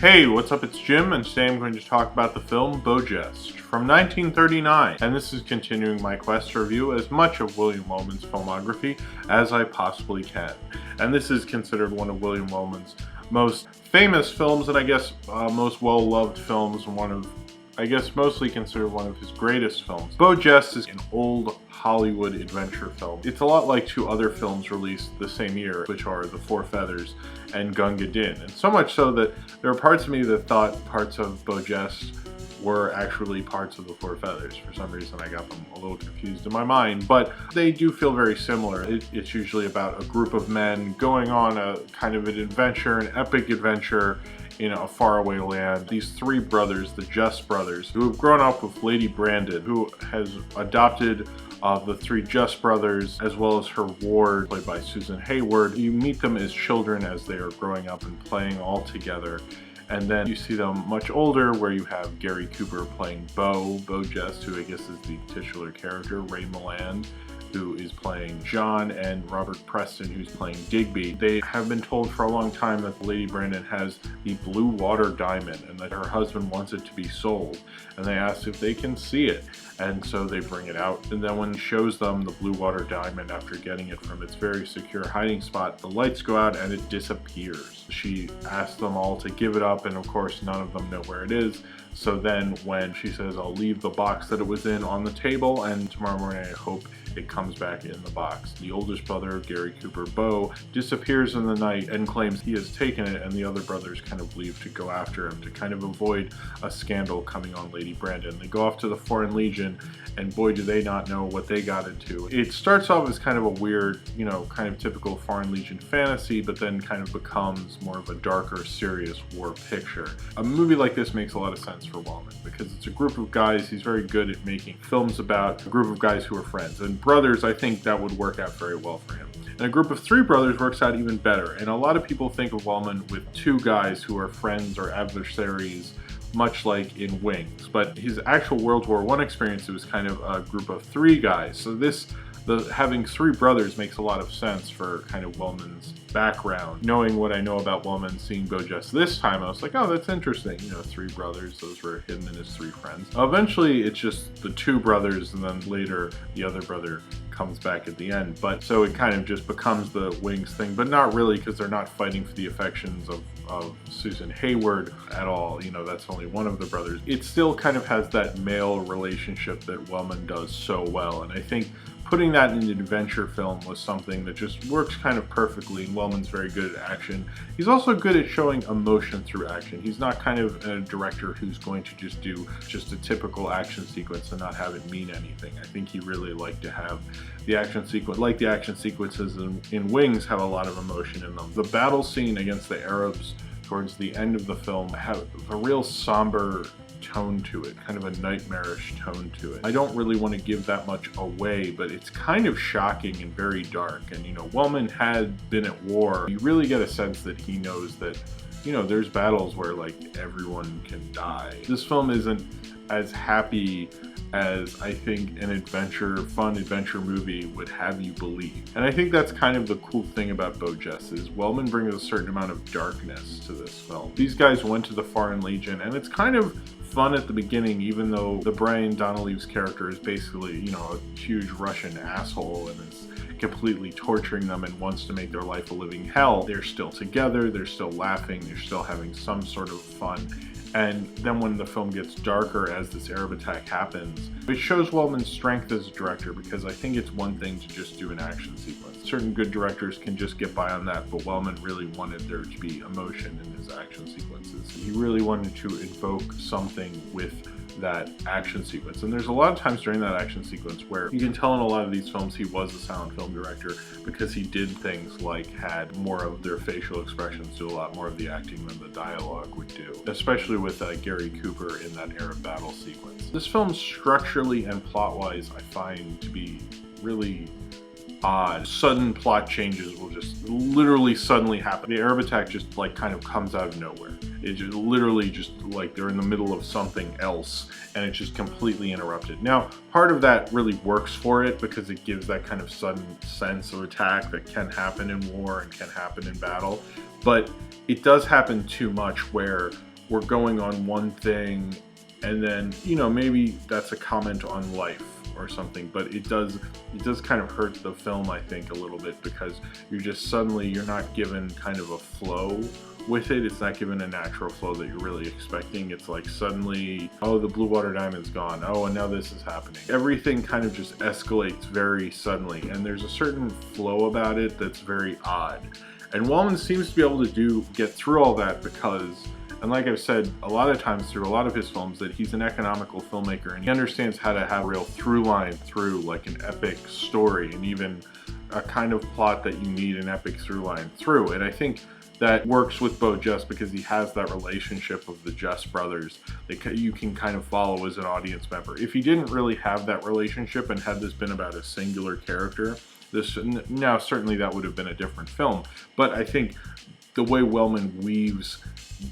Hey, what's up? It's Jim, and today I'm going to talk about the film Beau Geste from 1939, and this is continuing my quest to review as much of William Wellman's filmography as I possibly can. And this is considered one of William Wellman's most famous films, and I guess most well-loved films, and mostly considered one of his greatest films. Beau Geste is an old Hollywood adventure film. It's a lot like two other films released the same year, which are The Four Feathers and Gunga Din. And so much so that there are parts of me that thought parts of Beau Geste were actually parts of The Four Feathers. For some reason I got them a little confused in my mind, but they do feel very similar. It's usually about a group of men going on a kind of an adventure, an epic adventure in a faraway land. These three brothers, the Geste brothers, who have grown up with Lady Brandon, who has adopted the three Geste brothers, as well as her ward, played by Susan Hayward. You meet them as children as they are growing up and playing all together. And then you see them much older, where you have Gary Cooper playing Beau Geste, who I guess is the titular character, Ray Milland, who is playing John, and Robert Preston, who's playing Digby. They have been told for a long time that Lady Brandon has the blue water diamond and that her husband wants it to be sold. And they ask if they can see it. And so they bring it out. And then when he shows them the blue water diamond after getting it from its very secure hiding spot, the lights go out and it disappears. She asks them all to give it up, and of course none of them know where it is. So then when she says, "I'll leave the box that it was in on the table, and tomorrow morning I hope it comes back in the box," the oldest brother, Gary Cooper Beau, disappears in the night and claims he has taken it, and the other brothers kind of leave to go after him to kind of avoid a scandal coming on Lady Brandon. They go off to the Foreign Legion, and boy do they not know what they got into. It starts off as kind of a weird, kind of typical Foreign Legion fantasy, but then kind of becomes more of a darker, serious war picture. A movie like this makes a lot of sense for Wellman because it's a group of guys. He's very good at making films about a group of guys who are friends. And brothers, I think that would work out very well for him. And a group of three brothers works out even better. And a lot of people think of Wellman with two guys who are friends or adversaries, much like in Wings. But his actual World War I experience, it was kind of a group of three guys. So having three brothers makes a lot of sense for kind of Wellman's background. Knowing what I know about Wellman, seeing Beau Geste this time, I was like, oh, that's interesting. Three brothers, those were hidden in his three friends. Eventually, it's just the two brothers, and then later the other brother comes back at the end. But so it kind of just becomes the Wings thing, but not really, because they're not fighting for the affections of Susan Hayward at all. That's only one of the brothers. It still kind of has that male relationship that Wellman does so well, and I think putting that in an adventure film was something that just works kind of perfectly, and Wellman's very good at action. He's also good at showing emotion through action. He's not kind of a director who's going to just do just a typical action sequence and not have it mean anything. I think he really liked to have the action sequence, like the action sequences in Wings, have a lot of emotion in them. The battle scene against the Arabs towards the end of the film have a real somber tone to it, kind of a nightmarish tone to it. I don't really want to give that much away, but it's kind of shocking and very dark. And Wellman had been at war. You really get a sense that he knows that there's battles where everyone can die. This film isn't as happy as I think an fun adventure movie would have you believe. And I think that's kind of the cool thing about Beau Geste, is Wellman brings a certain amount of darkness to this film. These guys went to the Foreign Legion, and it's kind of fun at the beginning, even though the Brian Donalle's character is basically, a huge Russian asshole and is completely torturing them and wants to make their life a living hell. They're still together, they're still laughing, they're still having some sort of fun. And then when the film gets darker as this Arab attack happens, it shows Wellman's strength as a director, because I think it's one thing to just do an action sequence. Certain good directors can just get by on that, but Wellman really wanted there to be emotion in his action sequences. He really wanted to invoke something with that action sequence. And there's a lot of times during that action sequence where you can tell in a lot of these films he was a silent film director, because he did things like had more of their facial expressions do a lot more of the acting than the dialogue would do, especially with Gary Cooper in that Arab battle sequence. This film structurally and plot-wise I find to be really odd. Sudden plot changes will just literally suddenly happen. The Arab attack just kind of comes out of nowhere. It just literally they're in the middle of something else and it's just completely interrupted. Now, part of that really works for it because it gives that kind of sudden sense of attack that can happen in war and can happen in battle. But it does happen too much where we're going on one thing, and then, you know, maybe that's a comment on life or something, but it does kind of hurt the film, I think, a little bit, because you're not given kind of a flow with it. It's not given a natural flow that you're really expecting. It's like suddenly, oh, the Blue Water Diamond's gone. Oh, and now this is happening. Everything kind of just escalates very suddenly, and there's a certain flow about it that's very odd. And Wellman seems to be able to get through all that because, and like I've said a lot of times through a lot of his films, that he's an economical filmmaker and he understands how to have a real through line through, like an epic story, and even a kind of plot that you need an epic through line through. And I think that works with Beau Geste because he has that relationship of the Geste brothers that you can kind of follow as an audience member. If he didn't really have that relationship and had this been about a singular character, now certainly that would have been a different film. But I think the way Wellman weaves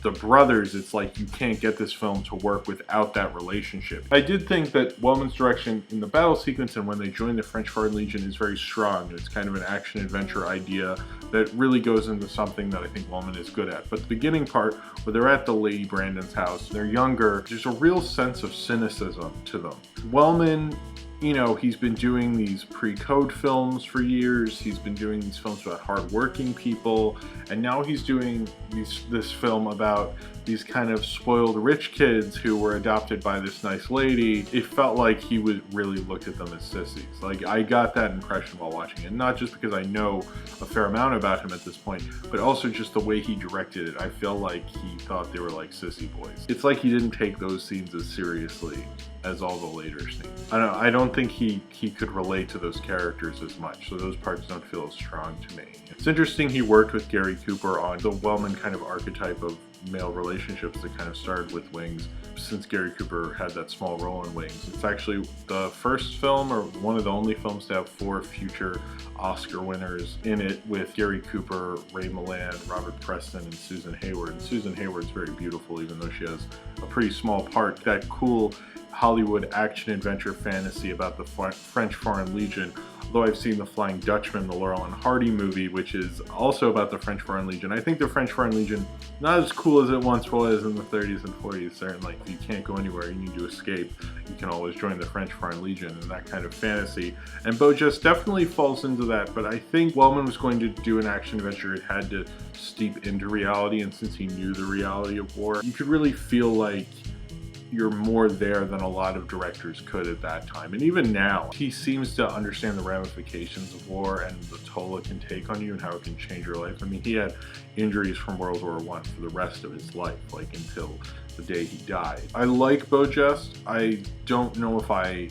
the brothers, it's like you can't get this film to work without that relationship. I did think that Wellman's direction in the battle sequence and when they join the French Foreign Legion is very strong. It's kind of an action-adventure idea that really goes into something that I think Wellman is good at. But the beginning part, where they're at the Lady Brandon's house, they're younger, there's a real sense of cynicism to them. Wellman, you know, he's been doing these pre-code films for years. He's been doing these films about hardworking people, and now he's doing this film about these kind of spoiled rich kids who were adopted by this nice lady. It felt like he would really look at them as sissies. Like, I got that impression while watching it, not just because I know a fair amount about him at this point, but also just the way he directed it. I feel like he thought they were like sissy boys. It's like he didn't take those scenes as seriously as all the later scenes. I don't think he could relate to those characters as much, so those parts don't feel as strong to me. It's interesting he worked with Gary Cooper on the Wellman kind of archetype of male relationships that kind of started with Wings, since Gary Cooper had that small role in Wings. It's actually the first film, or one of the only films, to have 4 future Oscar winners in it, with Gary Cooper, Ray Milland, Robert Preston, and Susan Hayward. And Susan Hayward's very beautiful, even though she has a pretty small part. That cool Hollywood action-adventure fantasy about the French Foreign Legion. Although I've seen The Flying Dutchman, the Laurel and Hardy movie, which is also about the French Foreign Legion. I think the French Foreign Legion, not as cool as it once was in the 30s and 40s, certainly. If you can't go anywhere, you need to escape, you can always join the French Foreign Legion, and that kind of fantasy. And Beau Geste definitely falls into that, but I think Wellman was going to do an action-adventure. It had to steep into reality, and since he knew the reality of war, you could really feel like you're more there than a lot of directors could at that time. And even now, he seems to understand the ramifications of war and the toll it can take on you and how it can change your life. I mean, he had injuries from World War I for the rest of his life, like until the day he died. I like Beau Geste. I don't know if I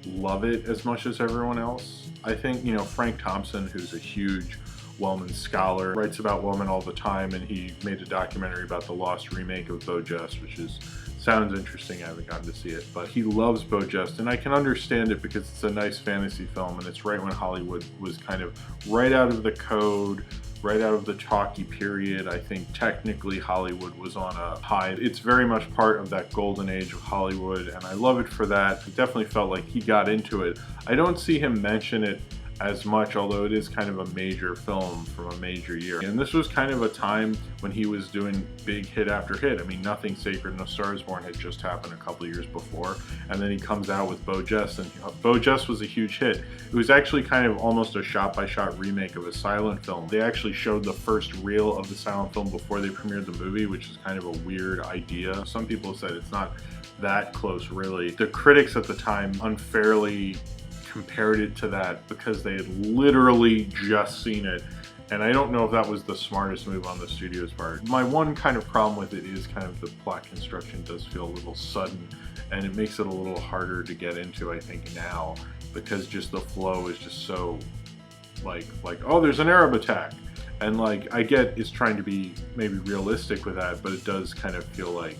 love it as much as everyone else. I think, you know, Frank Thompson, who's a huge Wellman scholar, writes about Wellman all the time, and he made a documentary about the lost remake of Beau Geste, which sounds interesting. I haven't gotten to see it, but he loves Beau Geste, and I can understand it because it's a nice fantasy film, and it's right when Hollywood was kind of right out of the code, right out of the talkie period. I think technically Hollywood was on a high. It's very much part of that golden age of Hollywood, and I love it for that. It definitely felt like he got into it. I don't see him mention it as much, although it is kind of a major film from a major year. And this was kind of a time when he was doing big hit after hit. I mean, Nothing Sacred, No Star Is Born had just happened a couple of years before, and then he comes out with Beau Geste, and Beau Geste was a huge hit. It was actually kind of almost a shot-by-shot remake of a silent film. They actually showed the first reel of the silent film before they premiered the movie, which is kind of a weird idea. Some people said it's not that close, really. The critics at the time unfairly compared it to that because they had literally just seen it, and I don't know if that was the smartest move on the studio's part. My one kind of problem with it is kind of the plot construction does feel a little sudden, and it makes it a little harder to get into, I think, now, because just the flow is just so like oh, there's an Arab attack, and like I get it's trying to be maybe realistic with that, but it does kind of feel like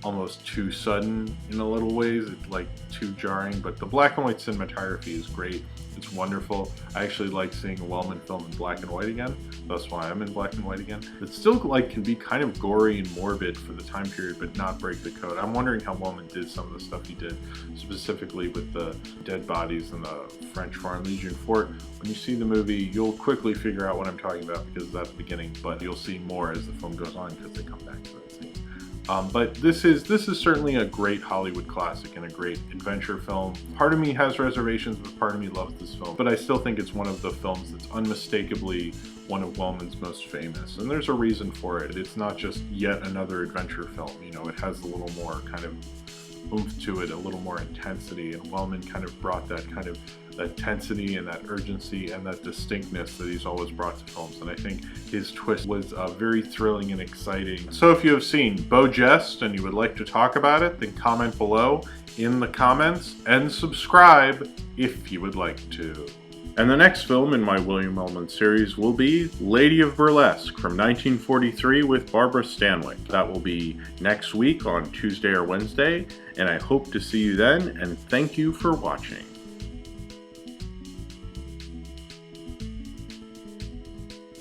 almost too sudden in a little ways. It's like too jarring, but the black and white cinematography is great. It's wonderful. I actually like seeing a Wellman film in black and white again. That's why I'm in black and white again. It still like can be kind of gory and morbid for the time period, but not break the code. I'm wondering how Wellman did some of the stuff he did, specifically with the dead bodies in the French Foreign Legion fort. When you see the movie, you'll quickly figure out what I'm talking about because that's the beginning, but you'll see more as the film goes on because they come back to that scene. But this is certainly a great Hollywood classic and a great adventure film. Part of me has reservations, but part of me loves this film. But I still think it's one of the films that's unmistakably one of Wellman's most famous. And there's a reason for it. It's not just yet another adventure film. You know, it has a little more kind of oomph to it, a little more intensity, and Wellman kind of brought that kind of intensity and that urgency and that distinctness that he's always brought to films, and I think his twist was very thrilling and exciting. So if you have seen Beau Geste and you would like to talk about it, then comment below in the comments and subscribe if you would like to. And the next film in my William Wellman series will be Lady of Burlesque from 1943 with Barbara Stanwyck. That will be next week on Tuesday or Wednesday, and I hope to see you then, and thank you for watching.